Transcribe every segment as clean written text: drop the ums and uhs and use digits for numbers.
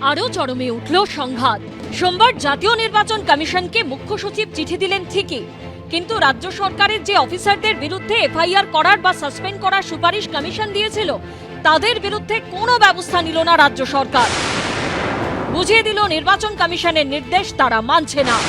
আরও চরমে উঠল সংঘাত। সোমবার জাতীয় নির্বাচন কমিশনকে মুখ্য সচিব চিঠি দিলেন ঠিকই, কিন্তু রাজ্য সরকারের যে অফিসারদের বিরুদ্ধে এফআইআর করার বা সাসপেন্ড করার সুপারিশ কমিশন দিয়েছিল তাদের বিরুদ্ধে কোনো ব্যবস্থা নিল না রাজ্য সরকার। বুঝিয়ে দিল নির্বাচন কমিশনের নির্দেশ তারা মানছে না।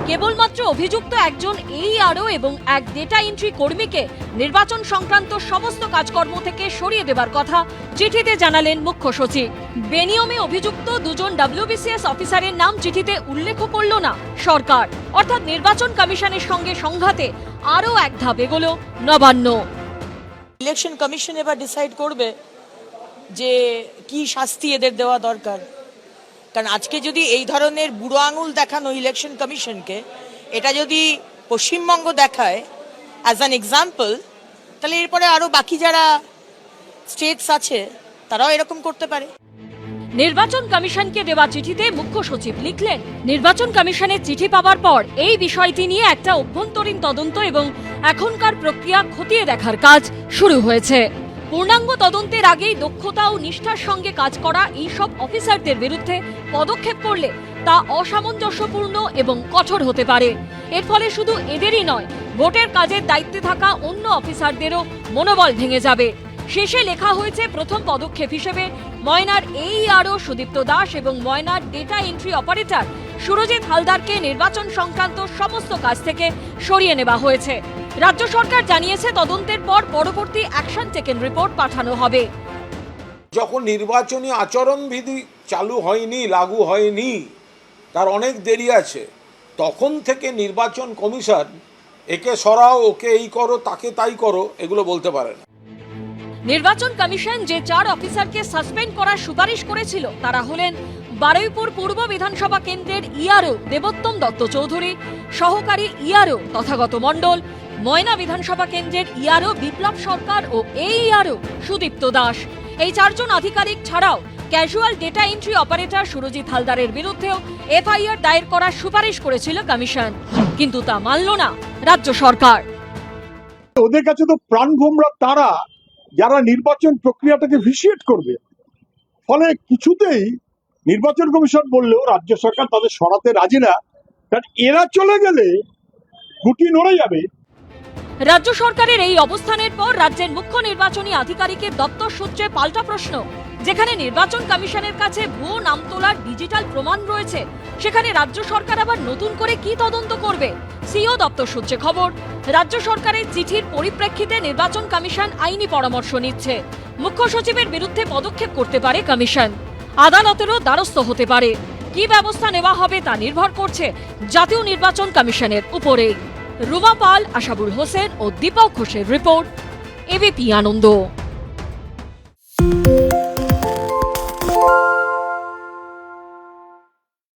কেবলমাত্র অভিযুক্ত একজন AERO এবং এক ডেটা এন্ট্রি কর্মীকে নির্বাচন সংক্রান্ত সমস্ত কাজকর্ম থেকে সরিয়ে দেবার কথা চিঠিতে জানালেন মুখ্য সচিব। বেনিয়মে অভিযুক্ত দুজন WBCS অফিসারের নাম চিঠিতে উল্লেখ করল না সরকার, অর্থাৎ নির্বাচন কমিশনের সঙ্গে সংঘাতে আরও এক ধাপ এগোলো নবান্ন। ইলেকশন কমিশন এবার ডিসাইড করবে যে কি শাস্তি এদের দেওয়া দরকার। কারণ আজকে যদি এই ধরনের বুড়ো আঙুল দেখানো ইলেকশন কমিশনকে, এটা যদি পশ্চিমবঙ্গ দেখায় অ্যাজ অ্যান এক্সাম্পল, তাহলে এরপরে আরও বাকি যারা স্টেটস আছে তারাও এরকম করতে পারে। নির্বাচন কমিশনকে দেওয়া চিঠিতে মুখ্য সচিব লিখলেন, নির্বাচন কমিশনের চিঠি পাওয়ার পর এই বিষয়টি নিয়ে একটা অভ্যন্তরীণ তদন্ত এবং এখনকার প্রক্রিয়া খতিয়ে দেখার কাজ শুরু হয়েছে। পূর্ণাঙ্গ তদন্তের আগেই দক্ষতা ও নিষ্ঠার সঙ্গে কাজ করা এইসব অফিসারদের বিরুদ্ধে পদক্ষেপ করলে তা অসামঞ্জস্যপূর্ণ এবং কঠোর হতে পারে। এর ফলে শুধু এদেরই নয়, ভোটের কাজের দায়িত্বে থাকা অন্য অফিসারদেরও মনোবল ভেঙে যাবে। শেষে লেখা হয়েছে প্রথম পদক্ষেপ হিসেবে ময়নার AERO সুদীপ্ত দাস এবং ময়নার ডেটা এন্ট্রি অপারেটর সুরজিৎ হালদারকে নির্বাচন সংক্রান্ত সমস্ত কাজ থেকে সরিয়ে নেওয়া হয়েছে। রাজ্য সরকার জানিয়েছে তদন্তের পর পরবর্তী অ্যাকশন টেকেন রিপোর্ট পাঠানো হবে। যখন নির্বাচনী আচরণবিধি চালু হয়নি, লাগু হয়নি, তার অনেক দেরি আছে, তখন থেকে নির্বাচন কমিশন একে সরাও, ওকে এই করো, তাকে তাই করো, এগুলো বলতে পারে না। নির্বাচন কমিশন যে 4 অফিসারকে সাসপেন্ড করার সুপারিশ করেছিল তারা হলেন বারুইপুর পূর্ব বিধানসভা কেন্দ্রের ERO দেবোত্তম দত্ত চৌধুরী, সহকারী ERO তথাগত মণ্ডল, ময়না বিধানসভা কেন্দ্রের ERO বিপ্লব সরকার ও AERO সুদীপ্ত দাস। এই 4 জন আধিকারিক ছাড়াও casual data entry operator Surajit হালদারের বিরুদ্ধেও এফআইআর দায়ের করার সুপারিশ করেছিল কমিশন, কিন্তু তা মানল না রাজ্য সরকার। ওদের কাছে তো প্রাণভোমরা তারা যারা নির্বাচন প্রক্রিয়াটাকে ভিসিয়েট করবে, ফলে কিছুতেই নির্বাচন কমিশন বললেও রাজ্য সরকার তাদের সরাতে রাজি না, কারণ এরা চলে গেলে গুটি নড়ে যাবে। রাজ্য সরকারের এই অবস্থানের পর রাজ্যের মুখ্য নির্বাচনী আধিকারিকের দপ্তর সূত্রে পাল্টা প্রশ্ন। যেখানে নির্বাচন কমিশনের কাছে ভুয়ো নাম তোলার ডিজিটাল প্রমাণ রয়েছে, সেখানে রাজ্য সরকার আবার নতুন করে কি তদন্ত করবে? সিও দপ্তর সূত্রে খবর, রাজ্য সরকারের চিঠির পরিপ্রেক্ষিতে নির্বাচন কমিশন আইনি পরামর্শ নিচ্ছে। মুখ্য সচিবের বিরুদ্ধে পদক্ষেপ করতে পারে কমিশন, আদালতেরও দ্বারস্থ হতে পারে। কি ব্যবস্থা নেওয়া হবে তা নির্ভর করছে জাতীয় নির্বাচন কমিশনের উপরে। রুমা পাল, আশাবুল হোসেন ও দীপক ঘোষের রিপোর্ট, এবিপি আনন্দ।